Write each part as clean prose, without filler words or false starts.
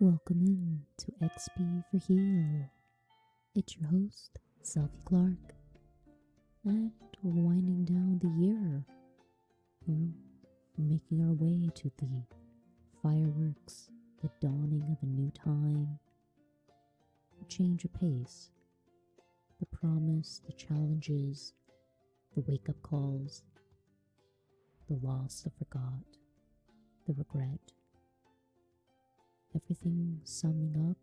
Welcome in to XP for Heal. It's your host, SelphyClark, and we're winding down the year. We're making our way to the fireworks, the dawning of a new time, a change of pace, the promise, the challenges, the wake-up calls, the loss, the forgot, the regret. Everything summing up,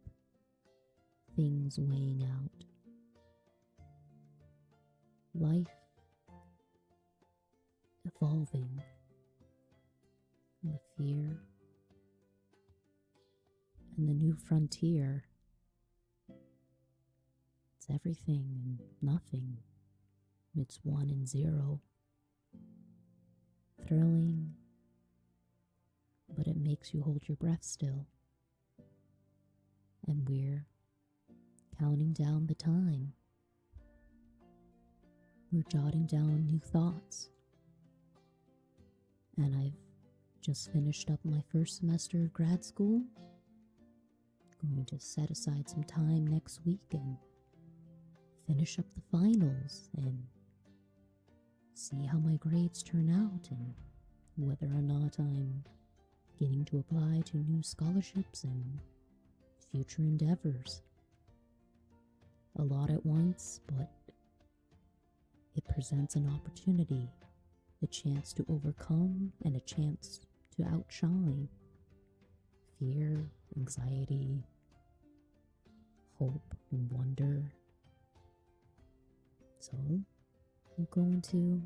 things weighing out. Life evolving, and the fear, and the new frontier. It's everything and nothing. It's 1 and 0. Thrilling, but it makes you hold your breath still. And we're counting down the time. We're jotting down new thoughts. And I've just finished up my first semester of grad school. Going to set aside some time next week and finish up the finals and see how my grades turn out and whether or not I'm getting to apply to new scholarships and future endeavors. A lot at once, but it presents an opportunity, a chance to overcome and a chance to outshine fear, anxiety, hope, and wonder. So, we'll go into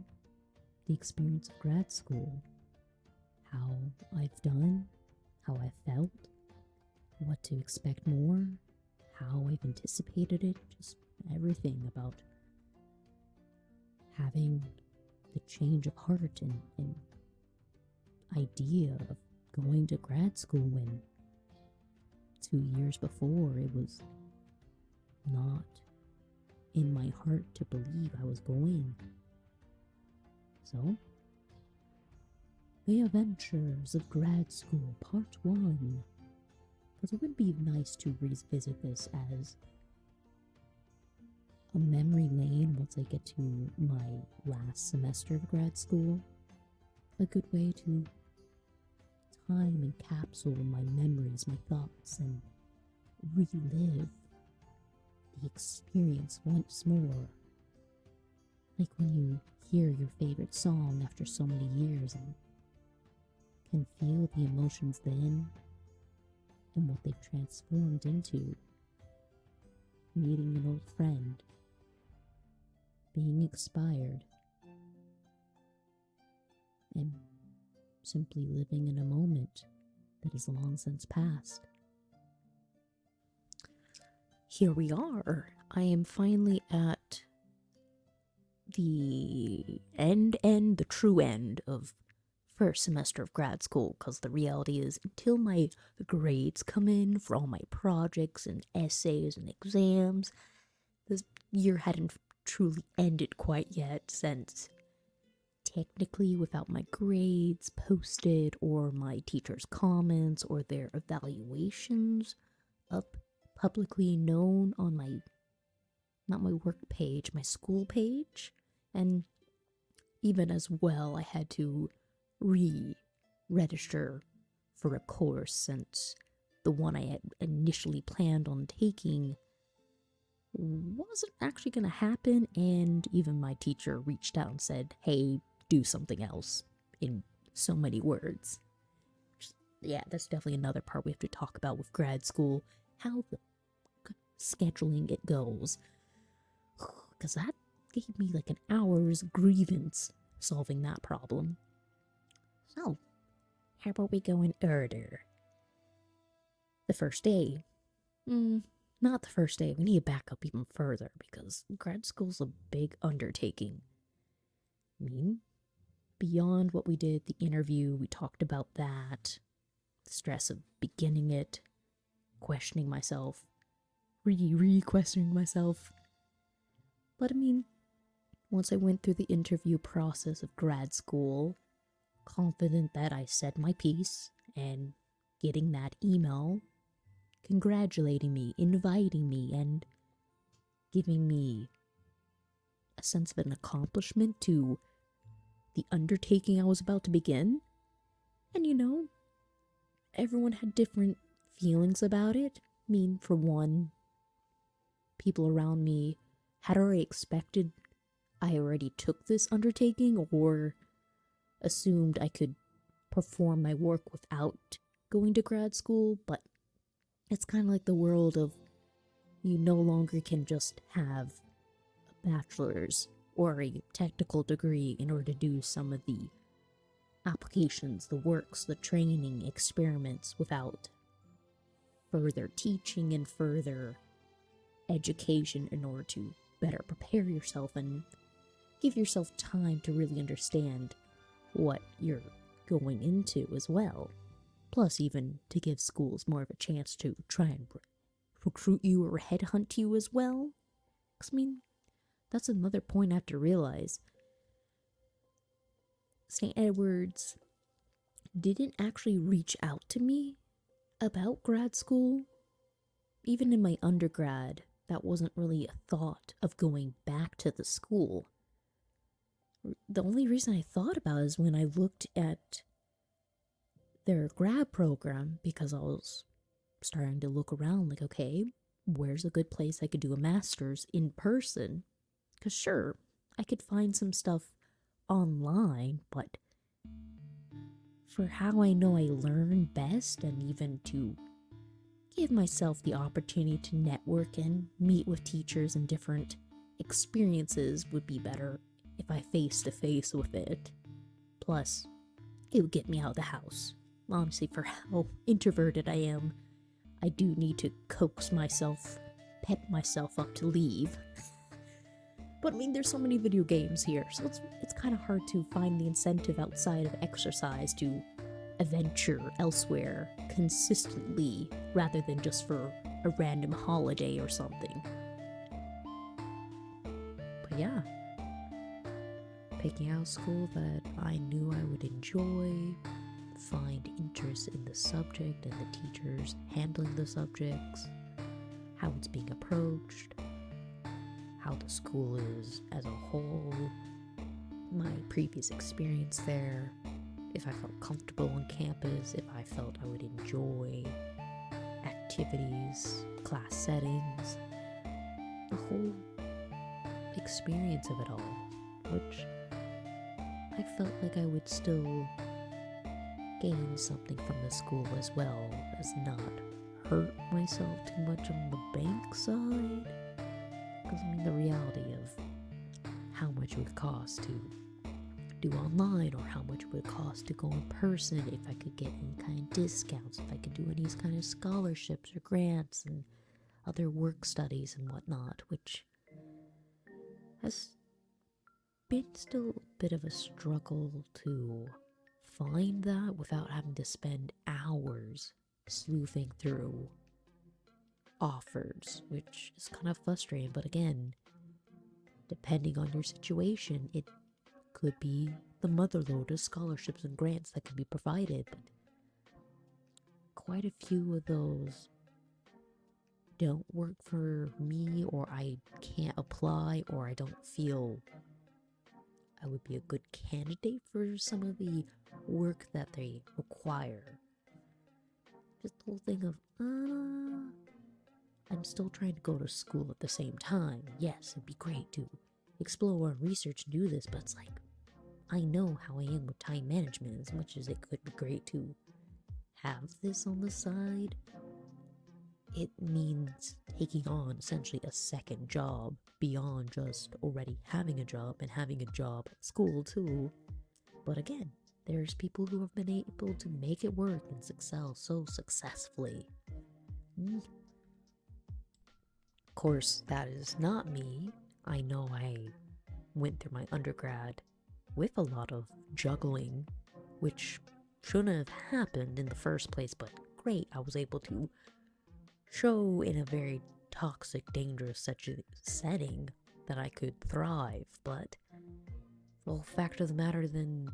the experience of grad school, how I've done, how I felt, what to expect more, how I've anticipated it, just everything about having the change of heart and idea of going to grad school when 2 years before it was not in my heart to believe I was going. So, The Adventures of Grad School Part 1. Because it would be nice to revisit this as a memory lane once I get to my last semester of grad school. A good way to time and capsule my memories, my thoughts, and relive the experience once more. Like when you hear your favorite song after so many years and can feel the emotions then and what they've transformed into. Meeting an old friend, being expired, and simply living in a moment that is long since past. Here we are. I am finally at the the true end of first semester of grad school, because the reality is until my grades come in for all my projects and essays and exams, this year hadn't truly ended quite yet, since technically without my grades posted or my teachers' comments or their evaluations up publicly known on my, not my work page, my school page, and even as well I had to re-register for a course since the one I had initially planned on taking wasn't actually going to happen, and even my teacher reached out and said, hey, do something else, in so many words. Yeah, that's definitely another part we have to talk about with grad school, how the scheduling it goes, because that gave me like an hour's grievance solving that problem. So, how about we go in order? The first day. Not the first day. We need to back up even further because grad school's a big undertaking. I mean, beyond what we did, the interview, we talked about that, the stress of beginning it, questioning myself, re-questioning myself. But I mean, once I went through the interview process of grad school, confident that I said my piece, and getting that email congratulating me, inviting me, and giving me a sense of an accomplishment to the undertaking I was about to begin. And everyone had different feelings about it. I mean, for one, people around me had already expected I already took this undertaking or assumed I could perform my work without going to grad school, but it's kind of like the world of you no longer can just have a bachelor's or a technical degree in order to do some of the applications, the works, the training, experiments without further teaching and further education in order to better prepare yourself and give yourself time to really understand what you're going into as well. Plus, even to give schools more of a chance to try and recruit you or headhunt you as well. Because, I mean, that's another point I have to realize. St. Edward's didn't actually reach out to me about grad school. Even in my undergrad, that wasn't really a thought of going back to the school. The only reason I thought about it is when I looked at their grad program, because I was starting to look around like, okay, where's a good place I could do a master's in person? Because sure, I could find some stuff online, but for how I know I learn best and even to give myself the opportunity to network and meet with teachers and different experiences would be better if I face to face with it. Plus, it would get me out of the house. Honestly, for how introverted I am, I do need to coax myself, pep myself up to leave. But I mean, there's so many video games here, so it's kind of hard to find the incentive outside of exercise to adventure elsewhere consistently, rather than just for a random holiday or something. But yeah, picking out school that I knew I would enjoy, find interest in the subject and the teachers handling the subjects, how it's being approached, how the school is as a whole, my previous experience there, if I felt comfortable on campus, if I felt I would enjoy activities, class settings, the whole experience of it all, which I felt like I would still gain something from the school as well as not hurt myself too much on the bank side. Because I mean, the reality of how much it would cost to do online or how much it would cost to go in person, if I could get any kind of discounts, if I could do any kind of scholarships or grants and other work studies and whatnot, which has been still a bit of a struggle to find that without having to spend hours sleuthing through offers, which is kind of frustrating. But again, depending on your situation, it could be the motherlode of scholarships and grants that can be provided, but quite a few of those don't work for me, or I can't apply, or I don't feel I would be a good candidate for some of the work that they require. Just the whole thing of, I'm still trying to go to school at the same time. Yes, it'd be great to explore and research and do this, but it's like, I know how I am with time management. As much as it could be great to have this on the side, it means taking on essentially a second job beyond just already having a job and having a job at school too. But again, there's people who have been able to make it work and excel so successfully. Of course, that is not me. I know I went through my undergrad with a lot of juggling, which shouldn't have happened in the first place, but great, I was able to show in a very toxic, dangerous setting that I could thrive. But the fact of the matter, then,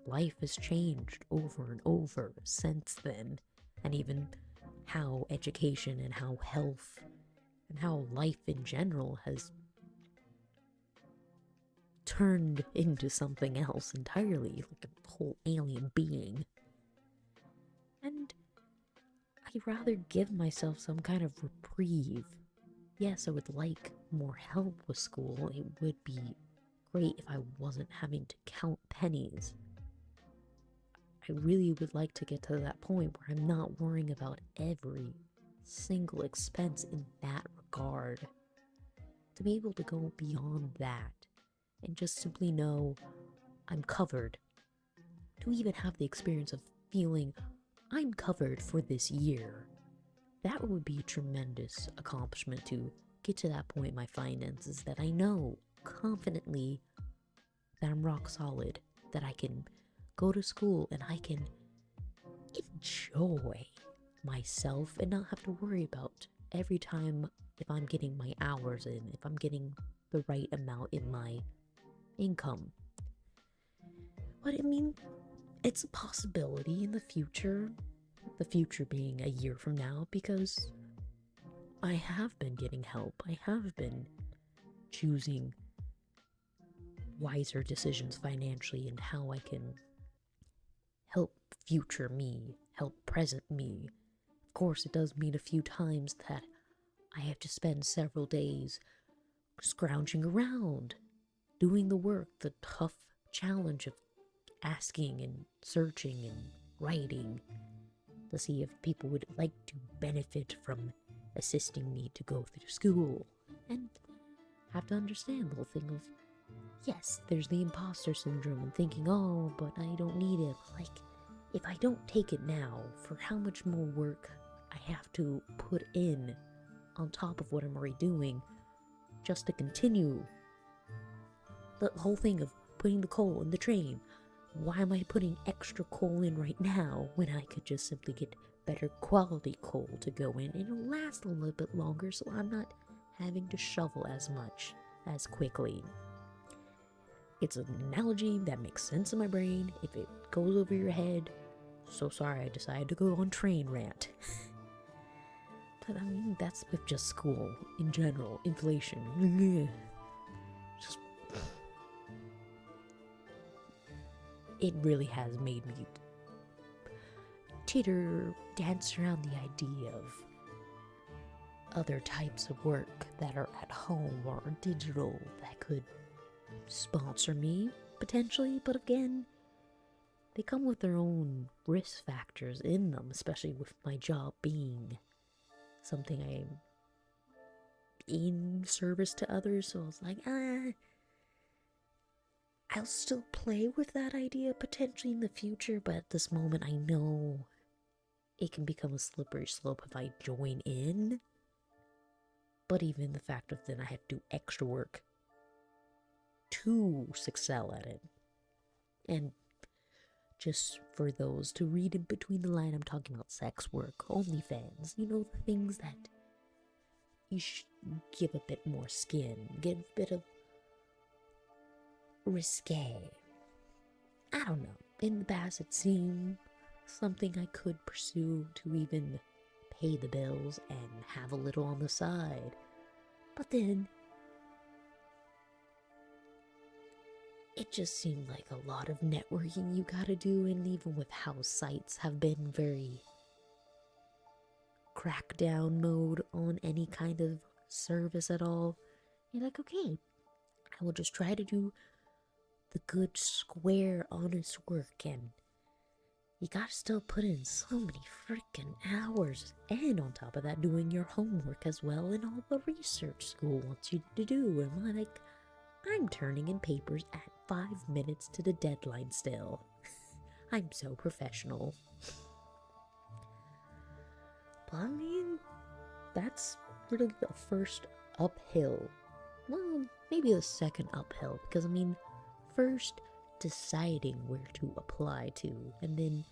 life has changed over and over since then, and even how education and how health and how life in general has turned into something else entirely, like a whole alien being. And I'd rather give myself some kind of reprieve. Yes, I would like more help with school. It would be great if I wasn't having to count pennies. I really would like to get to that point where I'm not worrying about every single expense in that regard. To be able to go beyond that and just simply know I'm covered. To even have the experience of feeling I'm covered for this year. That would be a tremendous accomplishment to get to that point in my finances that I know confidently that I'm rock solid, that I can go to school and I can enjoy myself and not have to worry about every time if I'm getting my hours in, if I'm getting the right amount in my income. But I mean, it's a possibility in the future being a year from now, because I have been getting help. I have been choosing wiser decisions financially and how I can help future me, help present me. Of course, it does mean a few times that I have to spend several days scrounging around, doing the work, the tough challenge of asking and searching and writing to see if people would like to benefit from assisting me to go through school. And have to understand the whole thing of, yes, there's the imposter syndrome and thinking, oh, but I don't need it. Like, if I don't take it now, for how much more work I have to put in on top of what I'm already doing just to continue the whole thing of putting the coal in the train. Why am I putting extra coal in right now when I could just simply get better quality coal to go in and it'll last a little bit longer, so I'm not having to shovel as much as quickly. It's an analogy that makes sense in my brain. If it goes over your head, so sorry, I decided to go on train rant. But I mean, that's with just school in general, inflation. Just, it really has made me dance around the idea of other types of work that are at home or digital that could sponsor me, potentially, but again, they come with their own risk factors in them, especially with my job being something I'm in service to others, so I was like, I'll still play with that idea potentially in the future, but at this moment I know it can become a slippery slope if I join in. But even the fact of then I have to do extra work to excel at it. And just for those to read in between the line, I'm talking about sex work, OnlyFans, the things that you should give a bit more skin, give a bit of risque. I don't know. In the past, it seemed something I could pursue to even pay the bills and have a little on the side. But then it just seemed like a lot of networking you gotta do, and even with how sites have been very crackdown mode on any kind of service at all, you're like, okay, I will just try to do the good, square, honest work, and you gotta still put in so many freaking hours, and on top of that, doing your homework as well, and all the research school wants you to do, and I'm turning in papers at 5 minutes to the deadline still. I'm so professional. But I mean, that's really the first uphill. Well, maybe the second uphill, because first deciding where to apply to, and then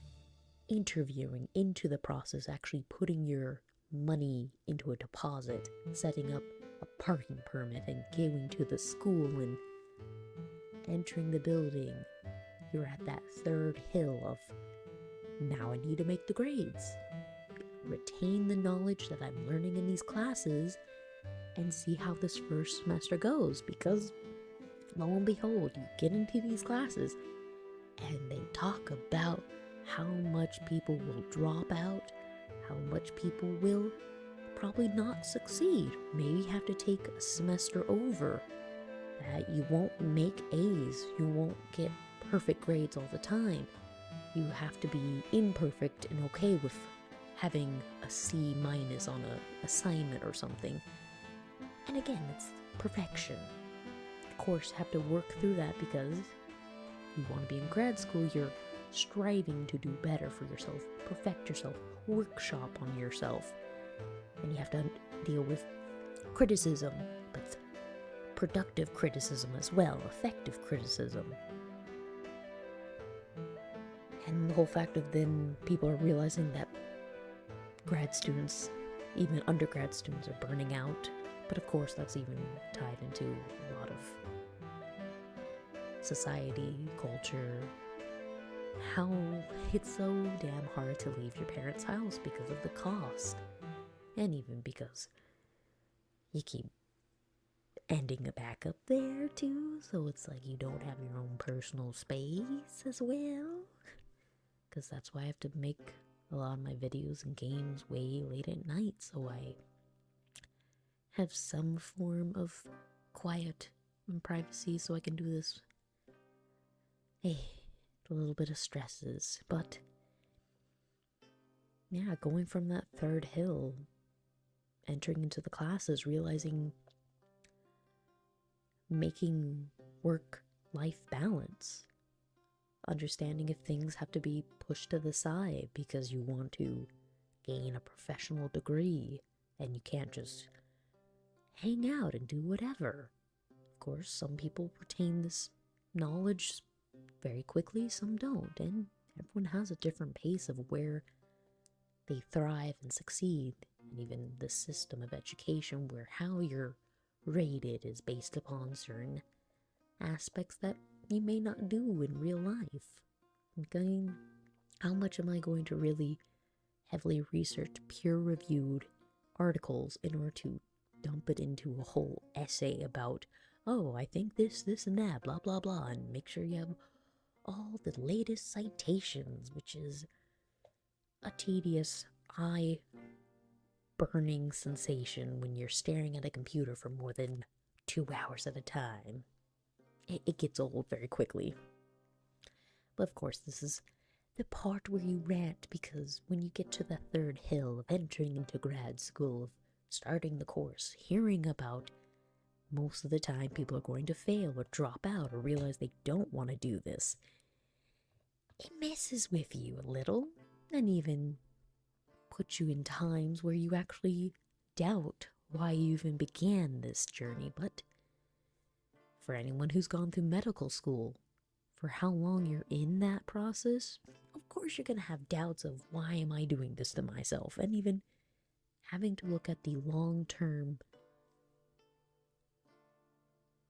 interviewing into the process, actually putting your money into a deposit, setting up a parking permit, and going to the school and entering the building. You're at that third hill of, now I need to make the grades. retain the knowledge that I'm learning in these classes and see how this first semester goes, because lo and behold, you get into these classes and they talk about how much people will drop out, how much people will probably not succeed, maybe have to take a semester over, that you won't make A's, you won't get perfect grades all the time. You have to be imperfect and okay with having a C- on an assignment or something. And again, it's perfection. Of course, have to work through that because you want to be in grad school, you're striving to do better for yourself, perfect yourself, workshop on yourself. And you have to deal with criticism, but productive criticism as well, effective criticism. And the whole fact of then people are realizing that grad students, even undergrad students, are burning out. But of course, that's even tied into a lot of society, culture, how it's so damn hard to leave your parents' house because of the cost. And even because you keep ending back up there too, so it's like you don't have your own personal space as well. Because that's why I have to make a lot of my videos and games way late at night, so I have some form of quiet and privacy so I can do this. Hey, a little bit of stresses, but yeah, going from that third hill, entering into the classes, realizing making work-life balance, understanding if things have to be pushed to the side because you want to gain a professional degree and you can't just hang out and do whatever. Of course, some people retain this knowledge very quickly, some don't, and everyone has a different pace of where they thrive and succeed, and even the system of education where how you're rated is based upon certain aspects that you may not do in real life. How much am I going to really heavily research peer-reviewed articles in order to dump it into a whole essay about, oh, I think this, and that, blah, blah, blah, and make sure you have all the latest citations, which is a tedious, eye-burning sensation when you're staring at a computer for more than 2 hours at a time. It gets old very quickly. But of course, this is the part where you rant, because when you get to the third hill of entering into grad school, of starting the course, hearing about most of the time people are going to fail or drop out or realize they don't want to do this, it messes with you a little, and even puts you in times where you actually doubt why you even began this journey. But for anyone who's gone through medical school, for how long you're in that process, of course you're going to have doubts of, why am I doing this to myself? And even having to look at the long-term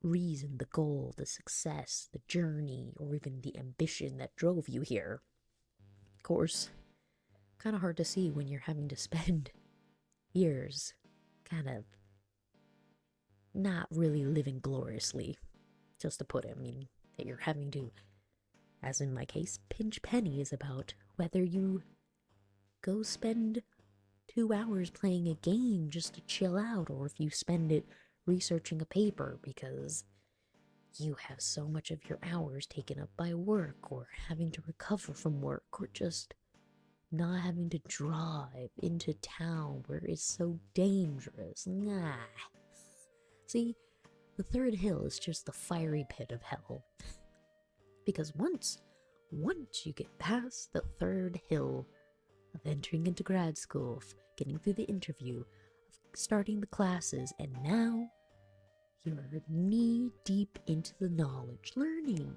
reason, the goal, the success, the journey, or even the ambition that drove you here. Of course, kind of hard to see when you're having to spend years kind of not really living gloriously, just to put it. I mean, that you're having to, as in my case, pinch pennies about whether you go spend 2 hours playing a game just to chill out, or if you spend it researching a paper because you have so much of your hours taken up by work, or having to recover from work, or just not having to drive into town where it's so dangerous. Nah. See, the third hill is just the fiery pit of hell. Because once you get past the third hill of entering into grad school, of getting through the interview, of starting the classes, and now you're knee deep into the knowledge, learning,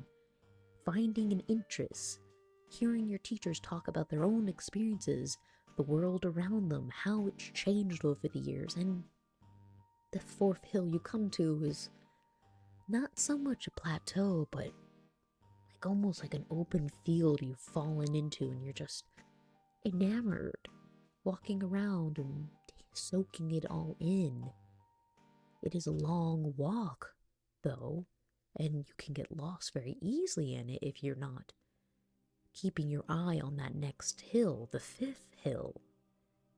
finding an interest, hearing your teachers talk about their own experiences, the world around them, how it's changed over the years, and the fourth hill you come to is not so much a plateau, but almost like an open field you've fallen into, and you're just enamored walking around and soaking it all in. It is a long walk, though, and you can get lost very easily in it if you're not keeping your eye on that next hill, the 5th hill.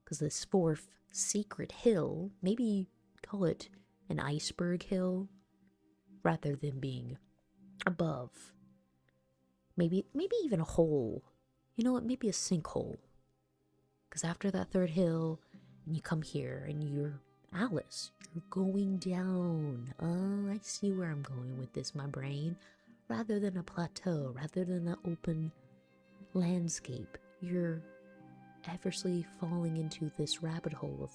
Because this 4th secret hill, maybe call it an iceberg hill, rather than being above. Maybe even a hole. You know what, maybe a sinkhole. Because after that 3rd hill, and you come here, and you're Alice, you're going down. Oh, I see where I'm going with this, my brain. Rather than a plateau, rather than an open landscape, you're effortlessly falling into this rabbit hole of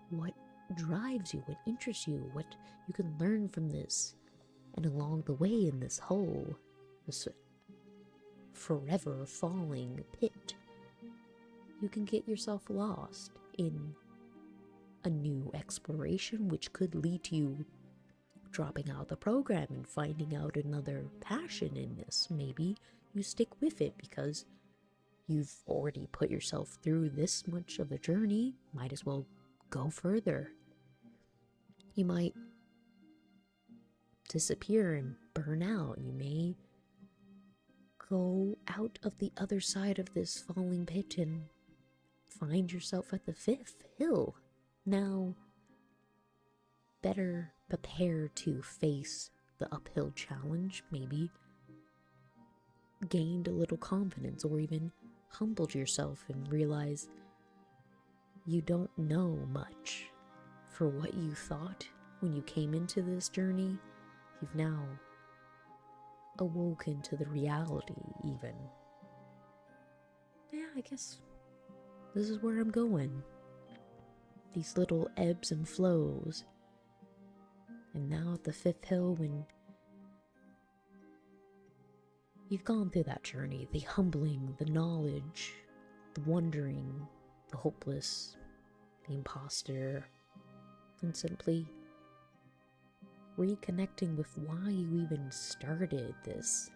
what drives you, what interests you, what you can learn from this. And along the way in this hole, this forever falling pit, you can get yourself lost in a new exploration, which could lead to you dropping out of the program and finding out another passion in this. Maybe you stick with it because you've already put yourself through this much of a journey, might as well go further. You might disappear and burn out. You may go out of the other side of this falling pit and find yourself at the 5th hill. Now, better prepare to face the uphill challenge, maybe gained a little confidence or even humbled yourself and realized you don't know much. For what you thought when you came into this journey, you've now awoken to the reality even. Yeah, I guess this is where I'm going. These little ebbs and flows. And now at the 5th hill, when you've gone through that journey, the humbling, the knowledge, the wondering, the hopeless, the imposter, and simply reconnecting with why you even started this.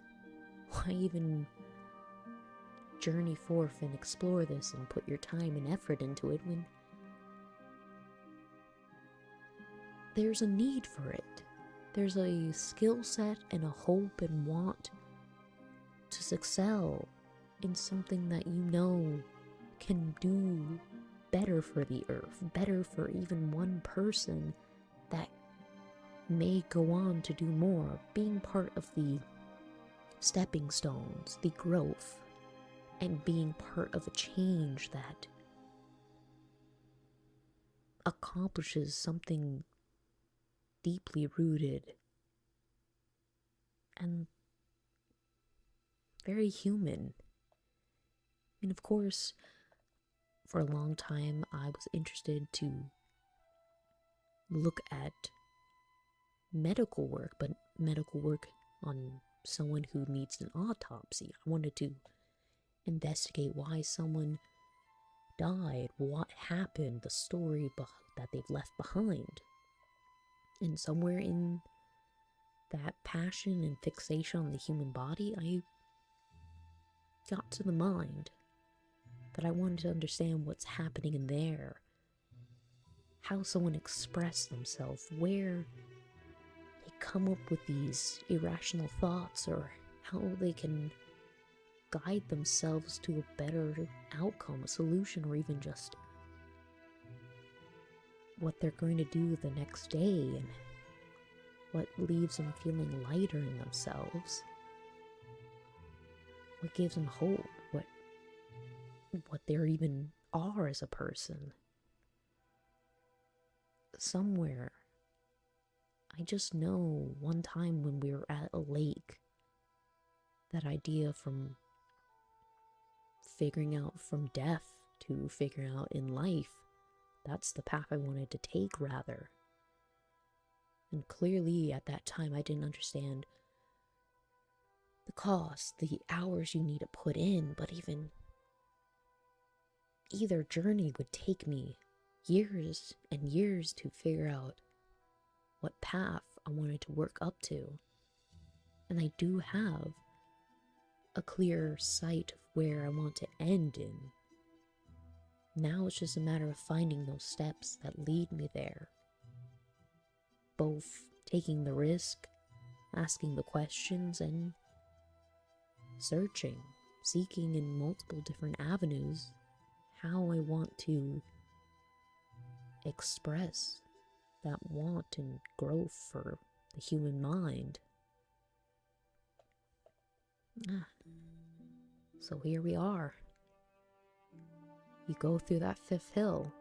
Why even journey forth and explore this and put your time and effort into it when there's a need for it. There's a skill set and a hope and want to excel in something that you know can do better for the earth, better for even one person that may go on to do more, being part of the stepping stones, the growth, and being part of a change that accomplishes something deeply rooted and very human. And of course, for a long time, I was interested to look at medical work, but medical work on someone who needs an autopsy. I wanted to investigate why someone died, what happened, the story that they've left behind. And somewhere in that passion and fixation on the human body, I got to the mind that I wanted to understand what's happening in there, how someone expressed themselves, where they come up with these irrational thoughts, or how they can guide themselves to a better outcome, a solution, or even just what they're going to do the next day, and what leaves them feeling lighter in themselves, what gives them hope, what they even are as a person. Somewhere, I just know one time when we were at a lake, that idea from figuring out from death to figuring out in life, that's the path I wanted to take, rather. And clearly at that time I didn't understand the cost, the hours you need to put in, but even either journey would take me years and years to figure out what path I wanted to work up to. And I do have a clear sight of where I want to end in. Now it's just a matter of finding those steps that lead me there. Both taking the risk, asking the questions, and searching, seeking in multiple different avenues how I want to express that want and growth for the human mind. So here we are. You go through that 5th hill,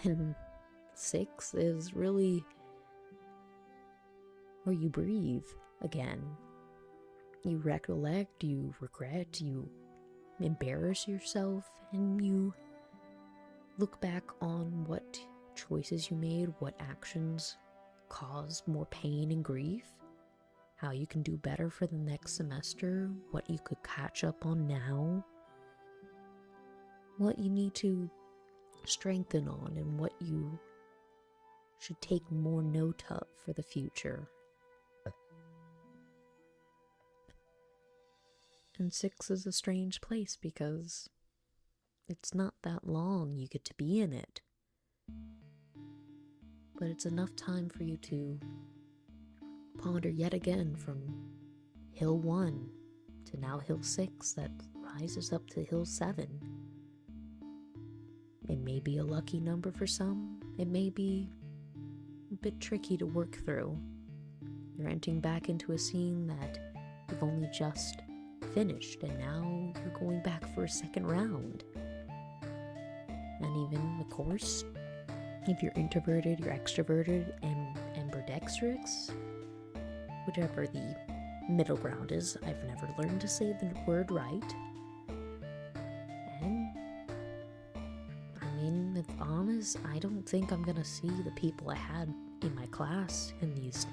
and 6 is really where you breathe again. You recollect, you regret, you embarrass yourself, and you look back on what choices you made, what actions caused more pain and grief, how you can do better for the next semester, what you could catch up on now, what you need to strengthen on, and what you should take more note of for the future. And 6 is a strange place because it's not that long you get to be in it. But it's enough time for you to ponder yet again from Hill 1 to now Hill 6 that rises up to Hill 7. It may be a lucky number for some. It may be a bit tricky to work through. You're entering back into a scene that you've only just finished, and now you're going back for a second round. And even, of course, if you're introverted, you're extroverted, and ambidextrous, whichever the middle ground is. I've never learned to say the word right. And I mean, if honest, I don't think I'm gonna see the people I had in my class in these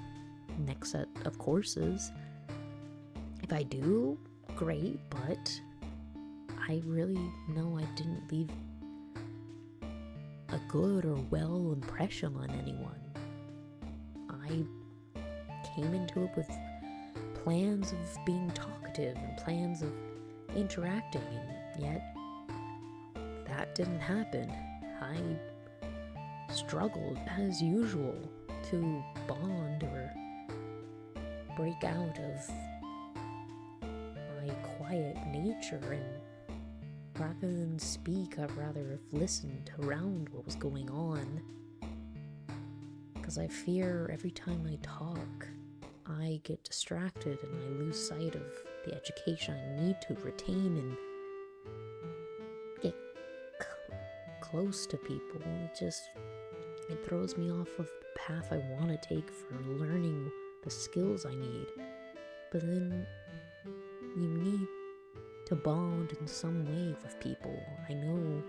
next set of courses. If I do, great, but I really know I didn't leave a good or well impression on anyone. I came into it with plans of being talkative and plans of interacting, and yet that didn't happen. I struggled, as usual, to bond or break out of my quiet nature, and rather than speak, I'd rather have listened around what was going on, because I fear every time I talk, I get distracted and I lose sight of the education I need to retain and get close to people. It throws me off of the path I want to take for learning the skills I need. But then you need to bond in some way with people. I know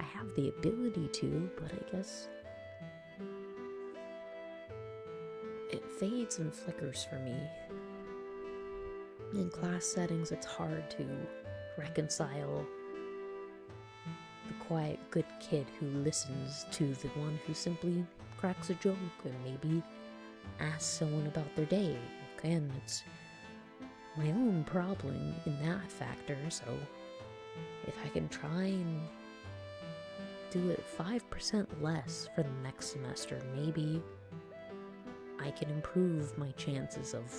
I have the ability to, but I guess it fades and flickers for me. In class settings, it's hard to reconcile the quiet, good kid who listens to the one who simply cracks a joke and maybe asks someone about their day. Again, it's my own problem in that factor, so if I can try and do it 5% less for the next semester, maybe I can improve my chances of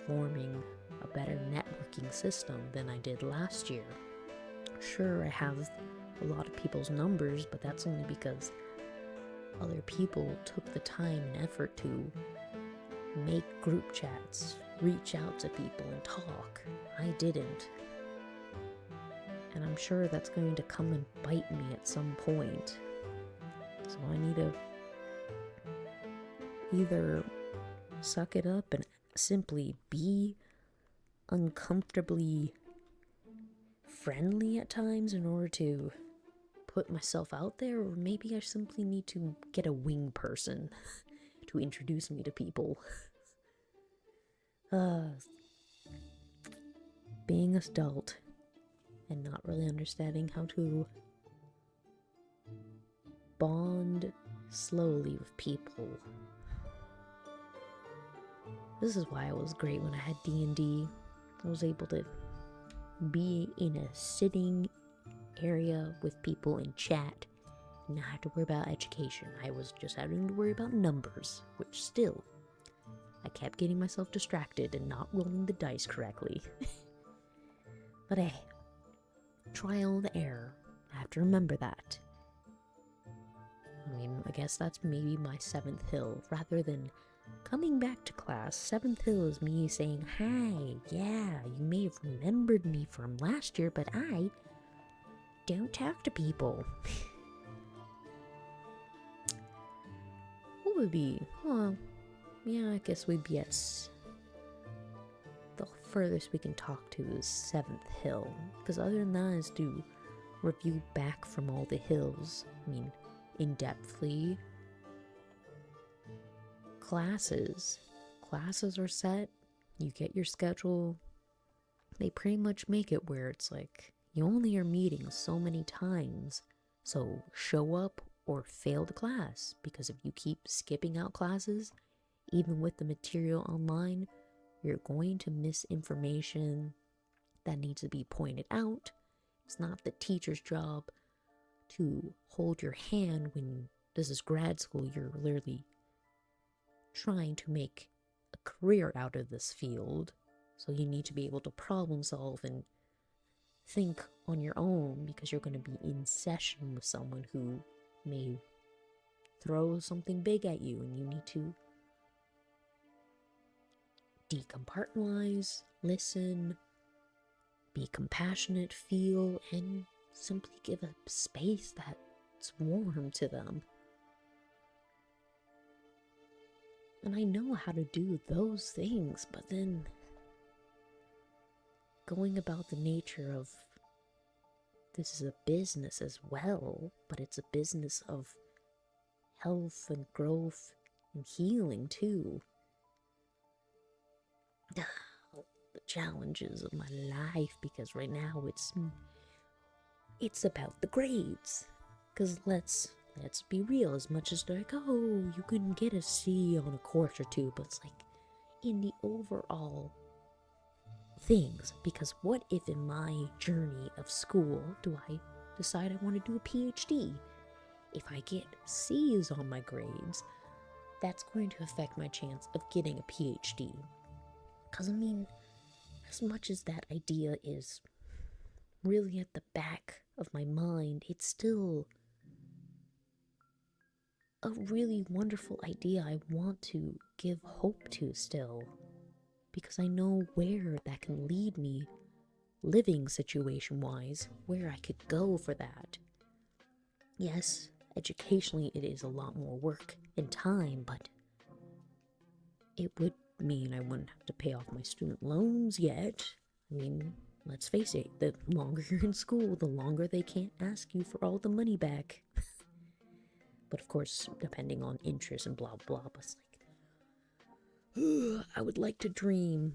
forming a better networking system than I did last year. Sure, I have a lot of people's numbers, but that's only because other people took the time and effort to make group chats, reach out to people and talk. I didn't. And I'm sure that's going to come and bite me at some point. So I need to either suck it up and simply be uncomfortably friendly at times in order to put myself out there, or maybe I simply need to get a wing person to introduce me to people. Being an adult and not really understanding how to bond slowly with people. This is why it was great when I had D&D. I was able to be in a sitting area with people in chat, not have to worry about education. I was just having to worry about numbers, which still, I kept getting myself distracted and not rolling the dice correctly. But hey, trial and error. I have to remember that. I mean, I guess that's maybe my 7th hill. Rather than coming back to class, 7th hill is me saying, "Hi, yeah, you may have remembered me from last year, but I don't talk to people." What would be? Well, yeah, I guess we'd be at the furthest we can talk to is 7th hill. Because other than that is to review back from all the hills. I mean, in-depthly. Classes are set. You get your schedule. They pretty much make it where it's like you only are meeting so many times, so show up or fail the class, because if you keep skipping out classes, even with the material online, you're going to miss information that needs to be pointed out. It's not the teacher's job to hold your hand when this is grad school. You're literally trying to make a career out of this field, so you need to be able to problem solve and think on your own, because you're going to be in session with someone who may throw something big at you, and you need to decompartmentalize, listen, be compassionate, feel, and simply give a space that's warm to them. And I know how to do those things, but then going about the nature of this is a business as well, but it's a business of health and growth and healing too. The challenges of my life, because right now it's about the grades. Because let's be real, as much as they're like, oh, you can get a C on a course or two, but it's like, in the overall things, because what if in my journey of school do I decide I want to do a PhD? If I get C's on my grades, that's going to affect my chance of getting a PhD. Because I mean, as much as that idea is really at the back of my mind, it's still a really wonderful idea I want to give hope to still, because I know where that can lead me, living situation-wise, where I could go for that. Yes, educationally it is a lot more work and time, but it would mean I wouldn't have to pay off my student loans yet. I mean, let's face it, the longer you're in school, the longer they can't ask you for all the money back. But of course, depending on interest and blah blah, but it's like, I would like to dream.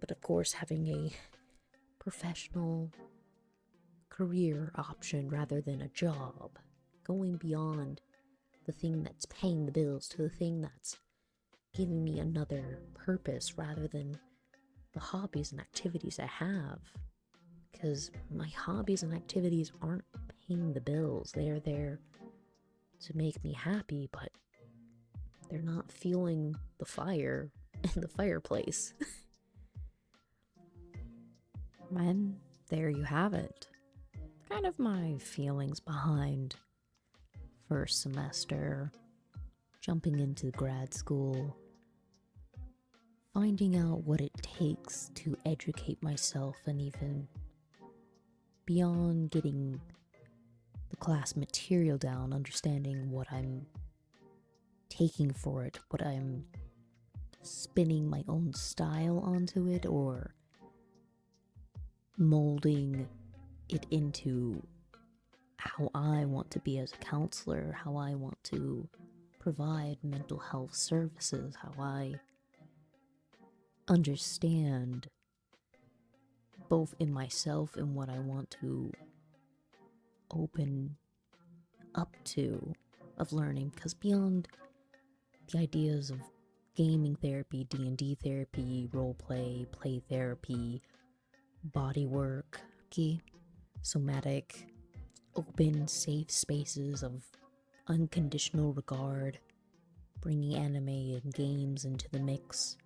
But of course, having a professional career option rather than a job, going beyond the thing that's paying the bills to the thing that's giving me another purpose rather than the hobbies and activities I have. Because my hobbies and activities aren't paying the bills. They are there to make me happy, but they're not fueling the fire in the fireplace. And there you have it. Kind of my feelings behind first semester, jumping into grad school, finding out what it takes to educate myself, and even beyond getting the class material down, understanding what I'm taking for it, what I'm spinning my own style onto it, or molding it into how I want to be as a counselor, how I want to provide mental health services, how I understand both in myself and what I want to open up to of learning. Because beyond the ideas of gaming therapy, D&D therapy, roleplay, play therapy, body work, somatic, open, safe spaces of unconditional regard, bringing anime and games into the mix,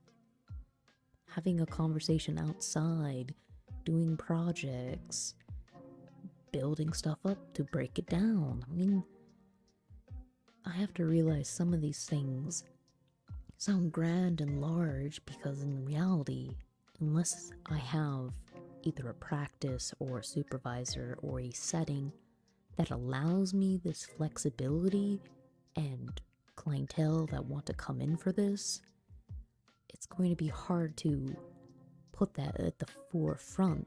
having a conversation outside, doing projects, building stuff up to break it down. I mean, I have to realize some of these things sound grand and large because in reality, unless I have either a practice or a supervisor or a setting that allows me this flexibility and clientele that want to come in for this, it's going to be hard to put that at the forefront,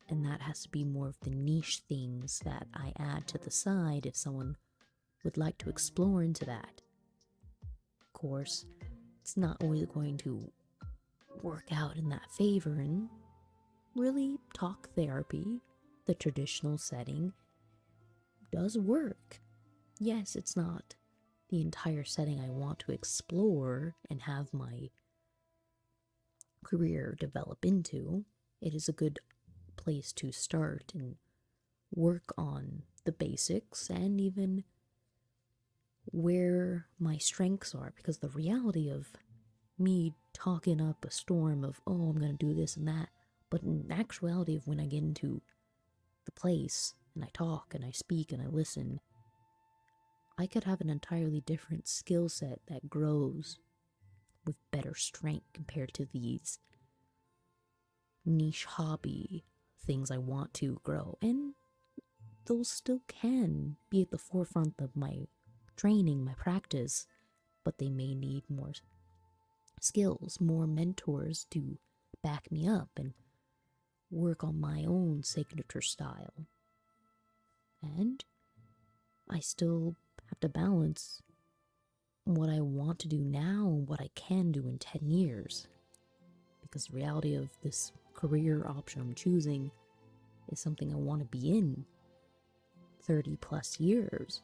and that has to be more of the niche things that I add to the side if someone would like to explore into that. Of course, it's not always going to work out in that favor, and really talk therapy, the traditional setting, does work. Yes, it's not the entire setting I want to explore and have my career develop into. It is a good place to start and work on the basics and even where my strengths are, because the reality of me talking up a storm of, oh, I'm going to do this and that, but in actuality of when I get into the place and I talk and I speak and I listen, I could have an entirely different skill set that grows with better strength compared to these niche hobby things I want to grow. And those still can be at the forefront of my training, my practice, but they may need more skills, more mentors to back me up and work on my own signature style. And I still have to balance what I want to do now and what I can do in 10 years. Because the reality of this career option I'm choosing is something I want to be in 30 plus years.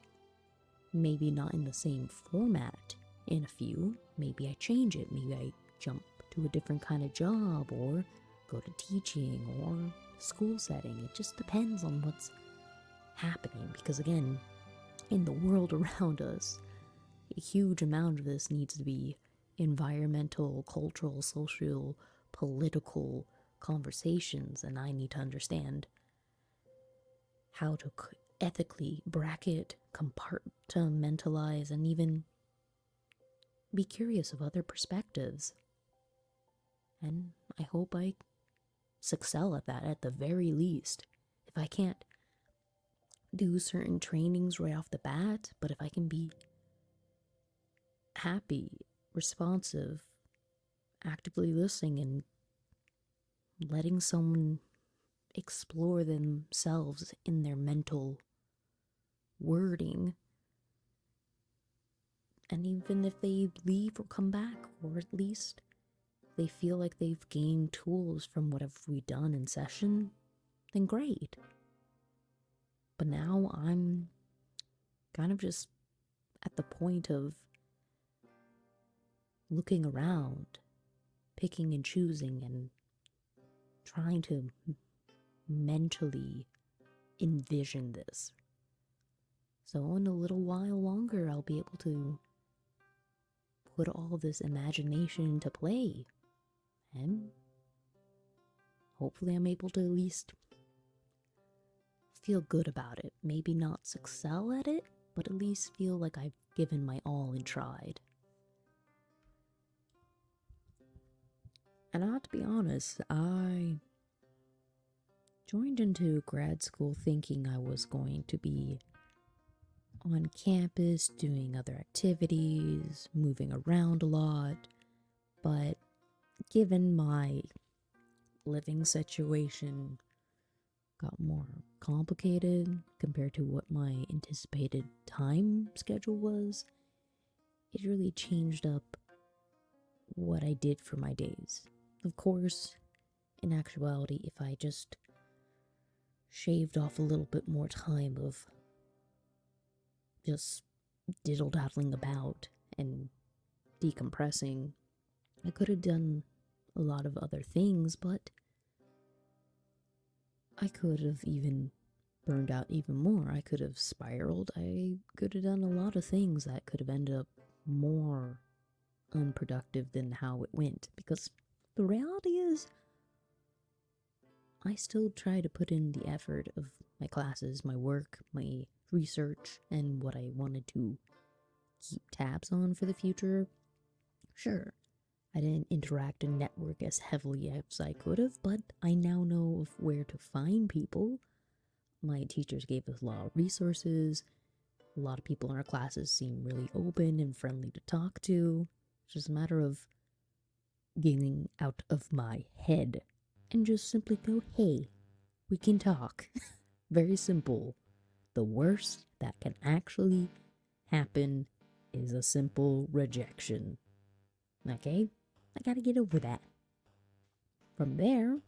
Maybe not in the same format in a few. Maybe I change it. Maybe I jump to a different kind of job or go to teaching or school setting. It just depends on what's happening, because again, in the world around us, a huge amount of this needs to be environmental, cultural, social, political conversations, and I need to understand how to ethically bracket, compartmentalize, and even be curious of other perspectives. And I hope I excel at that at the very least. If I can't do certain trainings right off the bat, but if I can be happy, responsive, actively listening, and letting someone explore themselves in their mental wording, and even if they leave or come back, or at least they feel like they've gained tools from whatever we've done in session, then great. But now I'm kind of just at the point of looking around, picking and choosing, and trying to mentally envision this. So in a little while longer, I'll be able to put all this imagination into play. And hopefully I'm able to at least feel good about it. Maybe not excel at it, but at least feel like I've given my all and tried. And I have to be honest, I joined into grad school thinking I was going to be on campus doing other activities, moving around a lot, but given my living situation got more complicated compared to what my anticipated time schedule was, it really changed up what I did for my days. Of course, in actuality, if I just shaved off a little bit more time of just diddle-daddling about and decompressing, I could have done a lot of other things, but I could have even burned out even more. I could have spiraled. I could have done a lot of things that could have ended up more unproductive than how it went. Because the reality is, I still try to put in the effort of my classes, my work, my research, and what I wanted to keep tabs on for the future. Sure, I didn't interact and network as heavily as I could have, but I now know of where to find people. My teachers gave us a lot of resources. A lot of people in our classes seem really open and friendly to talk to. It's just a matter of getting out of my head and just simply go, hey, we can talk. Very simple. The worst that can actually happen is a simple rejection. Okay? I gotta get over that. From there,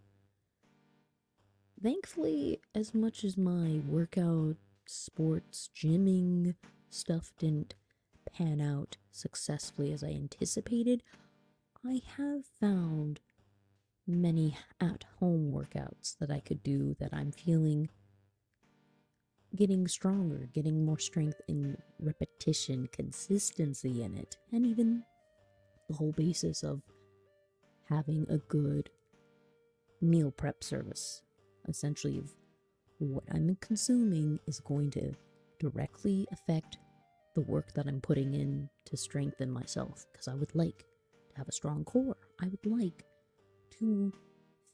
thankfully, as much as my workout, sports, gymming stuff didn't pan out successfully as I anticipated, I have found many at-home workouts that I could do that I'm feeling getting stronger, getting more strength in repetition, consistency in it, and even the whole basis of having a good meal prep service. Essentially, what I'm consuming is going to directly affect the work that I'm putting in to strengthen myself, because I would like to have a strong core. I would like to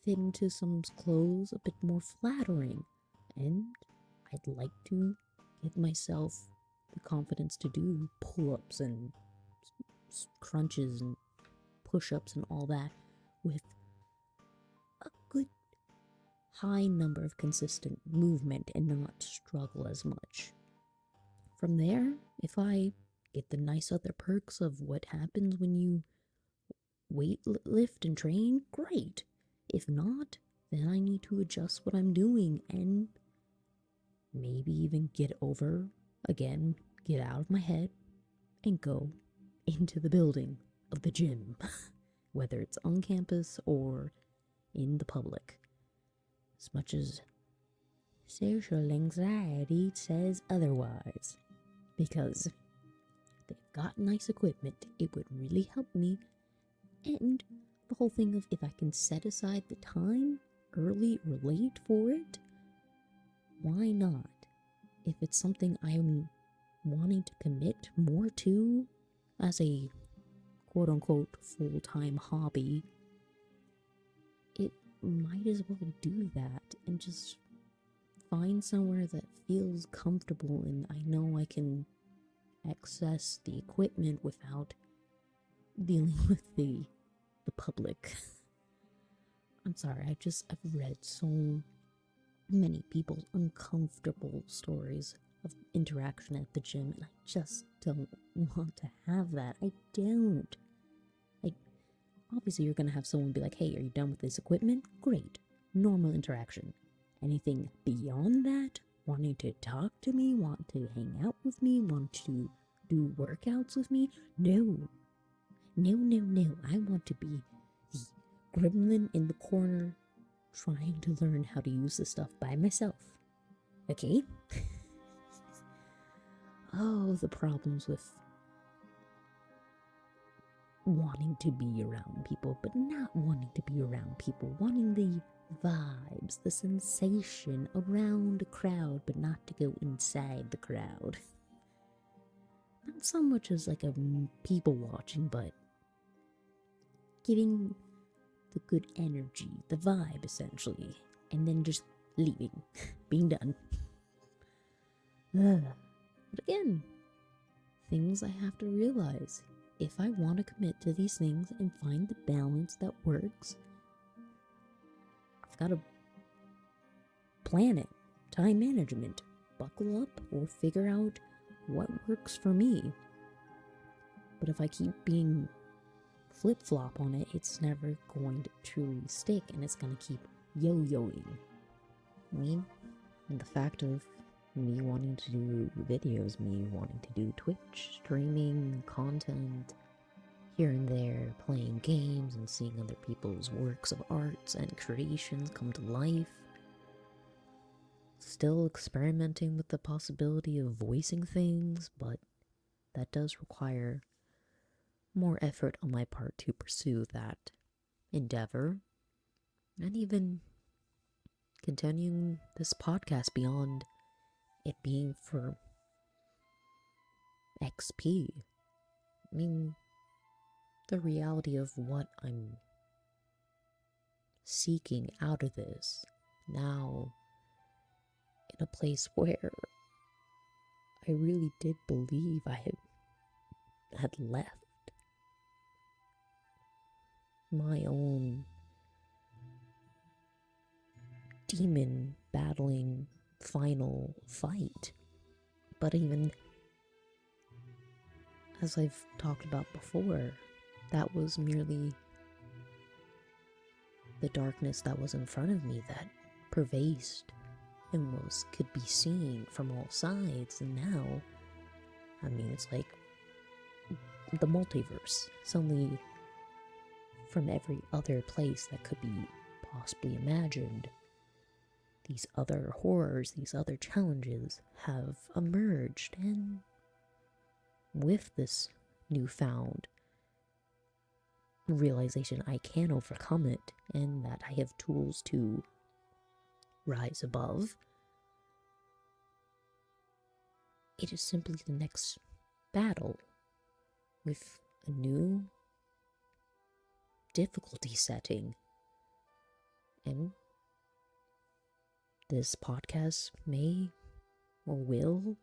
fit into some clothes a bit more flattering, and I'd like to give myself the confidence to do pull-ups and crunches and push-ups and all that with a good high number of consistent movement and not struggle as much. From there, if I get the nice other perks of what happens when you lift and train, great. If not, then I need to adjust what I'm doing and maybe even get out of my head and go into the building of the gym, whether it's on campus or in the public. As much as social anxiety says otherwise, because they've got nice equipment, it would really help me. And the whole thing of if I can set aside the time, early or late, for it, why not? If it's something I'm wanting to commit more to as a quote-unquote full-time hobby, it might as well do that and just find somewhere that feels comfortable and I know I can access the equipment without dealing with the public. I'm sorry, I've read so many people's uncomfortable stories of interaction at the gym, and I just don't want to have that. I don't. Obviously you're gonna have someone be like, hey, are you done with this equipment? Great. Normal interaction. Anything beyond that, wanting to talk to me, want to hang out with me, want to do workouts with me, no. No. I want to be the gremlin in the corner trying to learn how to use this stuff by myself. Okay? Oh, the problems with wanting to be around people, but not wanting to be around people, wanting the vibes, the sensation around a crowd, but not to go inside the crowd. Not so much as like a people watching, but getting the good energy, the vibe essentially, and then just leaving, being done. But again, things I have to realize. If I want to commit to these things and find the balance that works, I've got to plan it, time management, buckle up, or figure out what works for me. But if I keep being flip-flop on it, it's never going to truly stick, and it's going to keep yo-yoing. Me, and the fact of me wanting to do videos, me wanting to do Twitch, streaming, content, here and there, playing games and seeing other people's works of arts and creations come to life. still experimenting with the possibility of voicing things, but that does require more effort on my part to pursue that endeavor, and even continuing this podcast beyond it being for XP. I mean, the reality of what I'm seeking out of this now, in a place where I really did believe I had left my own demon battling final fight. But even as I've talked about before, that was merely the darkness that was in front of me that pervaded and could be seen from all sides. And now, I mean, it's like the multiverse. Suddenly, from every other place that could be possibly imagined, these other horrors, these other challenges have emerged, and with this newfound realization I can overcome it, and that I have tools to rise above, it is simply the next battle with a new difficulty setting. And this podcast may or will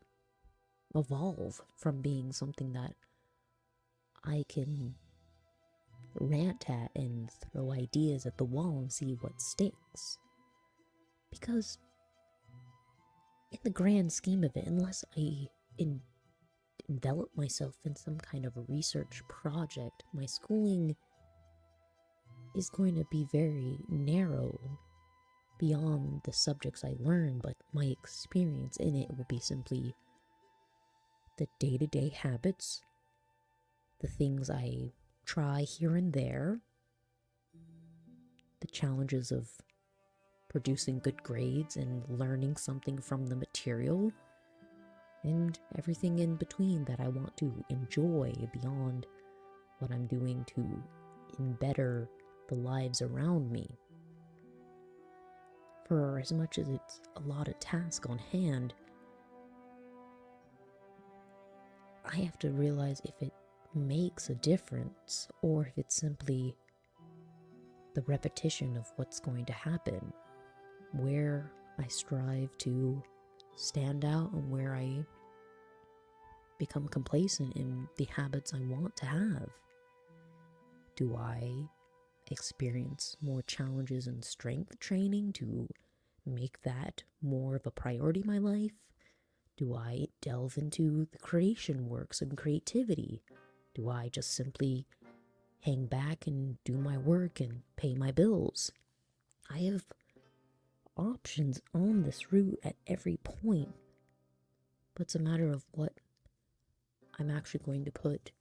evolve from being something that I can rant at and throw ideas at the wall and see what sticks. Because in the grand scheme of it, unless I envelop myself in some kind of a research project, my schooling is going to be very narrow beyond the subjects I learn, but my experience in it will be simply the day-to-day habits, the things I try here and there, the challenges of producing good grades and learning something from the material, and everything in between that I want to enjoy beyond what I'm doing to better the lives around me. For as much as it's a lot of task on hand, I have to realize if it makes a difference or if it's simply the repetition of what's going to happen, where I strive to stand out and where I become complacent in the habits I want to have. Do I experience more challenges and strength training to make that more of a priority in my life? Do I delve into the creation works and creativity? Do I just simply hang back and do my work and pay my bills? I have options on this route at every point, but it's a matter of what I'm actually going to put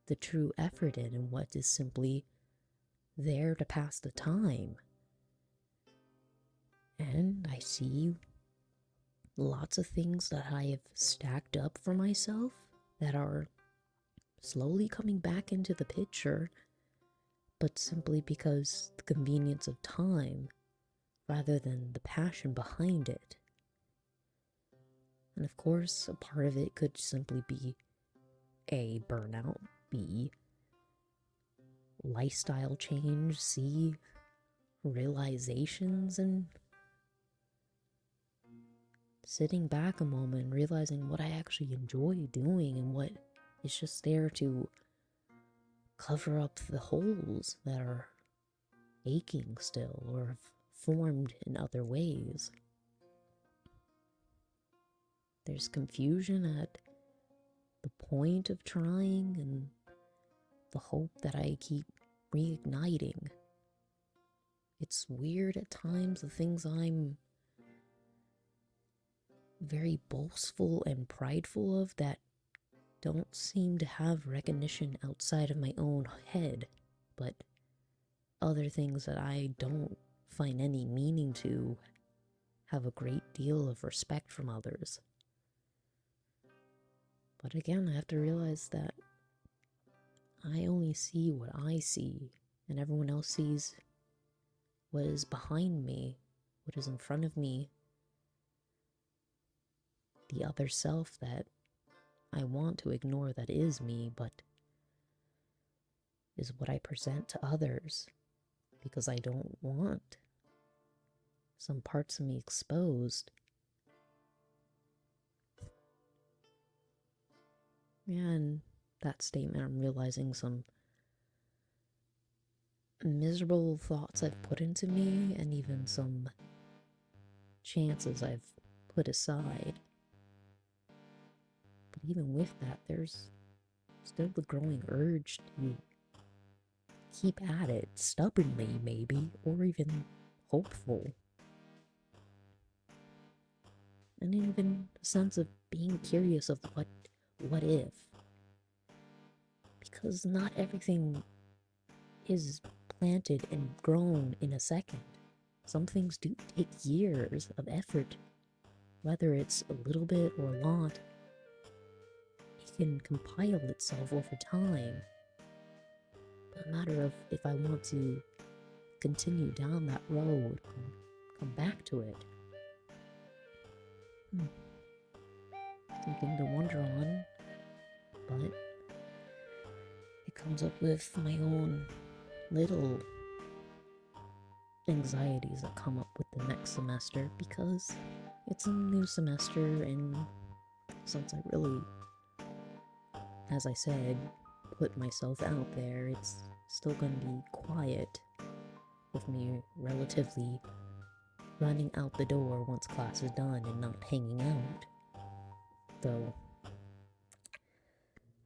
the true effort in and what is simply there to pass the time. And I see lots of things that I have stacked up for myself that are slowly coming back into the picture, but simply because the convenience of time rather than the passion behind it. And of course, a part of it could simply be A, burnout, B, lifestyle change, C, realizations, and sitting back a moment and realizing what I actually enjoy doing and what is just there to cover up the holes that are aching still or have formed in other ways. There's confusion at the point of trying and the hope that I keep reigniting. It's weird at times, the things I'm very boastful and prideful of that don't seem to have recognition outside of my own head, but other things that I don't find any meaning to have a great deal of respect from others. But again, I have to realize that I only see what I see, and everyone else sees what is behind me, what is in front of me, the other self that I want to ignore that is me, but is what I present to others because I don't want some parts of me exposed. And that statement, I'm realizing some miserable thoughts I've put into me and even some chances I've put aside. But even with that, there's still the growing urge to keep at it, stubbornly maybe, or even hopeful. And even a sense of being curious of what if. Because not everything is planted and grown in a second. Some things do take years of effort. Whether it's a little bit or a lot, it can compile itself over time. A matter of if I want to continue down that road, come back to it. Something to wonder on, but it comes up with my own little anxieties that come up with the next semester because it's a new semester, and since I really, as I said, put myself out there, it's still going to be quiet with me relatively running out the door once class is done and not hanging out. Though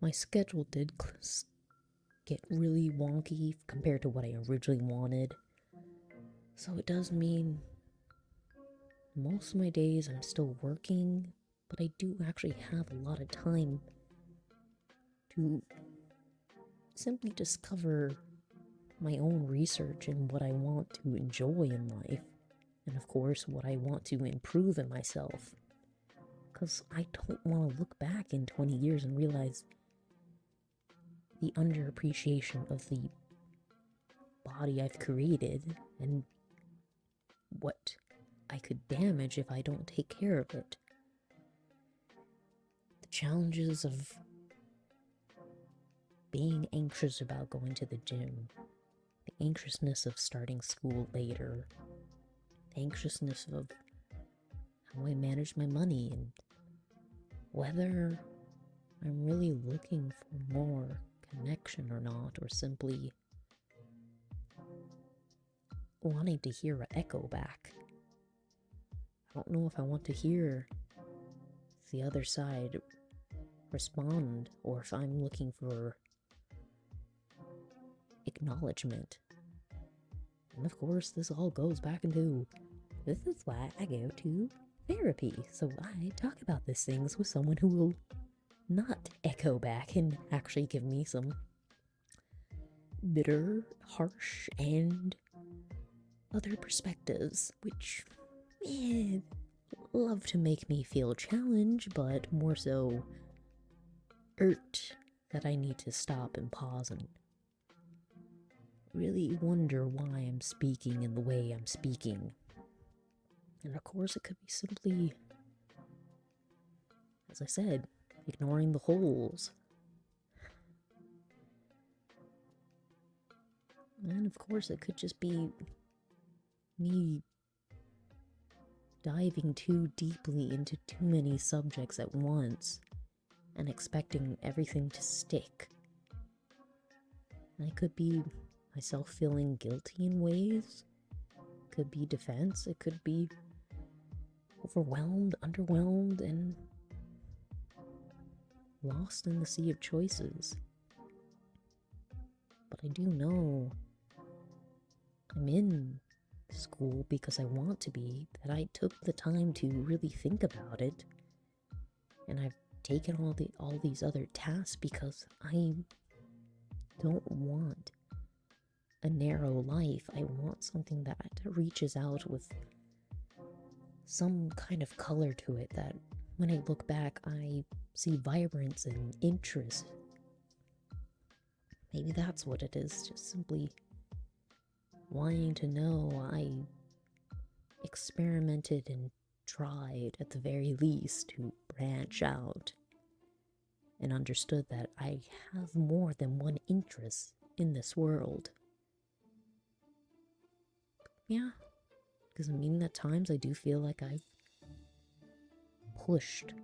my schedule did get really wonky compared to what I originally wanted. So it does mean most of my days I'm still working, but I do actually have a lot of time to simply discover my own research and what I want to enjoy in life, and of course what I want to improve in myself. Because I don't want to look back in 20 years and realize the underappreciation of the body I've created and what I could damage if I don't take care of it. The challenges of being anxious about going to the gym, the anxiousness of starting school later, the anxiousness of how I manage my money, and whether I'm really looking for more connection or not, or simply wanting to hear an echo back. I don't know if I want to hear the other side respond, or if I'm looking for acknowledgement. And of course, this all goes back into, this is why I go to therapy, so I talk about these things with someone who will not echo back and actually give me some bitter, harsh, and other perspectives, which love to make me feel challenged, but more so irked that I need to stop and pause and really wonder why I'm speaking in the way I'm speaking. And of course, it could be simply, as I said, ignoring the holes. And of course, it could just be me diving too deeply into too many subjects at once and expecting everything to stick. And it could be myself feeling guilty in ways. It could be defense. It could be overwhelmed, underwhelmed, and lost in the sea of choices. But I do know I'm in school because I want to be, that I took the time to really think about it, and I've taken all these other tasks because I don't want a narrow life. I want something that reaches out with some kind of color to it that when I look back, I see vibrance and interest. Maybe that's what it is, just simply wanting to know. I experimented and tried, at the very least, to branch out and understood that I have more than one interest in this world. Yeah, because at times I do feel like I've pushed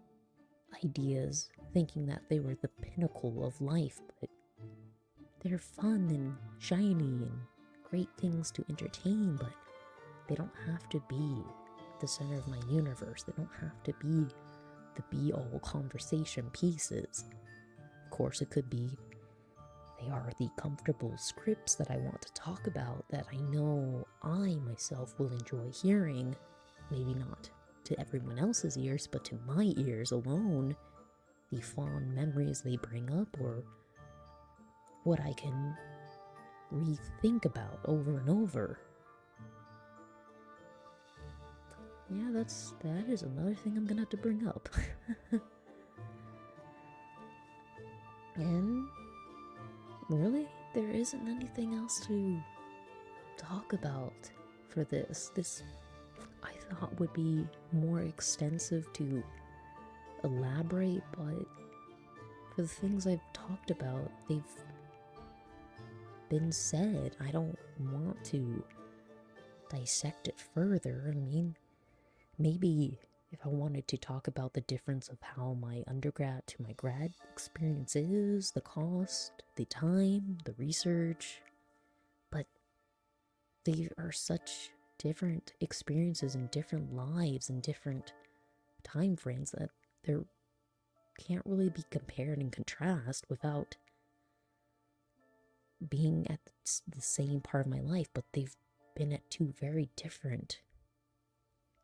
ideas thinking that they were the pinnacle of life, but they're fun and shiny and great things to entertain, but they don't have to be the center of my universe. They don't have to be the be-all conversation pieces. Of course, it could be they are the comfortable scripts that I want to talk about, that I know I myself will enjoy hearing. Maybe not to everyone else's ears, but to my ears alone. The fond memories they bring up, or what I can rethink about over and over. Yeah, that is another thing I'm gonna have to bring up. And really, there isn't anything else to talk about for this. This, I thought, would be more extensive to elaborate, but for the things I've talked about, they've been said. I don't want to dissect it further. Maybe if I wanted to talk about the difference of how my undergrad to my grad experience is, the cost, the time, the research, but they are such different experiences and different lives and different time frames that they can't really be compared and contrast without being at the same part of my life, but they've been at two very different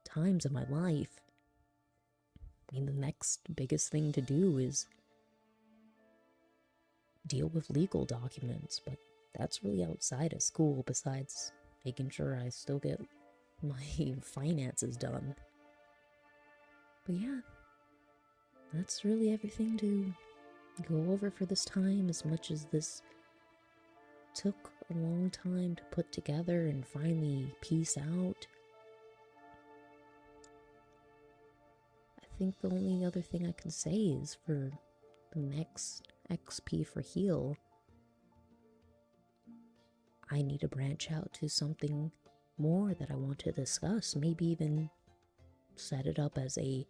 times of my life. The next biggest thing to do is deal with legal documents, but that's really outside of school, besides making sure I still get my finances done. But yeah, that's really everything to go over for this time. As much as this took a long time to put together and finally piece out, I think the only other thing I can say is for the next XP for Heal, I need to branch out to something more that I want to discuss. Maybe even set it up as a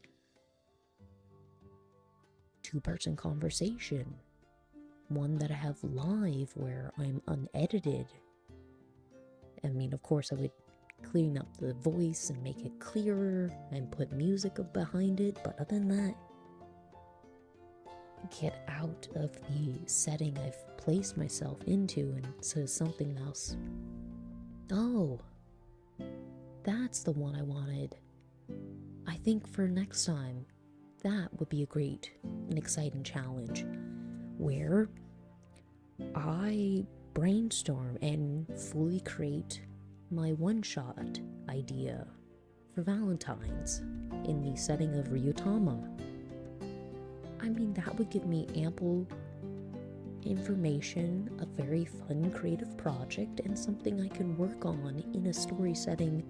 two-person conversation. One that I have live where I'm unedited. Of course, I would clean up the voice and make it clearer and put music behind it, but other than that, get out of the setting I've placed myself into and into something else. Oh, that's the one I wanted. I think for next time, that would be a great and exciting challenge where I brainstorm and fully create my one-shot idea for Valentine's in the setting of Ryutama. That would give me ample information, a very fun creative project, and something I can work on in a story setting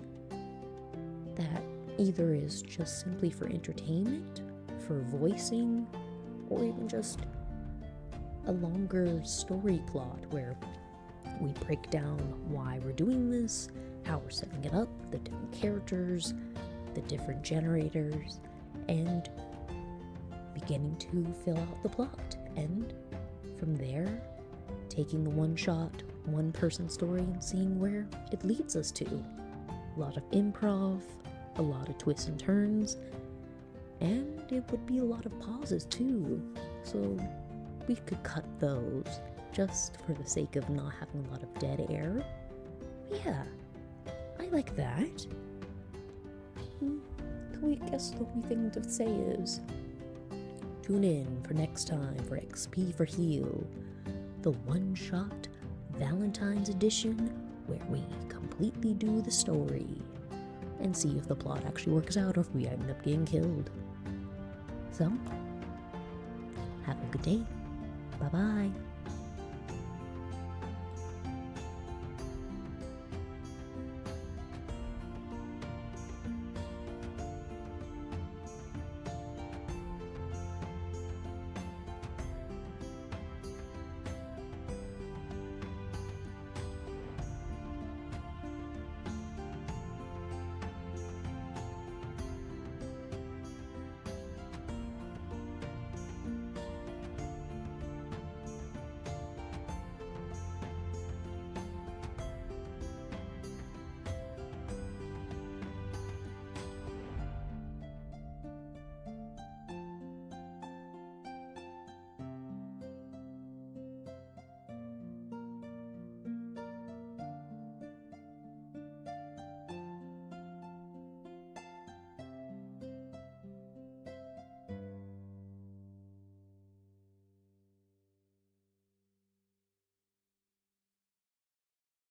that either is just simply for entertainment, for voicing, or even just a longer story plot where we break down why we're doing this, how we're setting it up, the different characters, the different generators, and beginning to fill out the plot. And from there, taking the one-shot, one-person story and seeing where it leads us to. A lot of improv, a lot of twists and turns, and it would be a lot of pauses too. So we could cut those just for the sake of not having a lot of dead air. Yeah, I like that. I guess the only thing to say is tune in for next time for XP for Heal, the one-shot Valentine's edition where we completely do the story. and see if the plot actually works out or if we end up getting killed. So, have a good day. Bye-bye.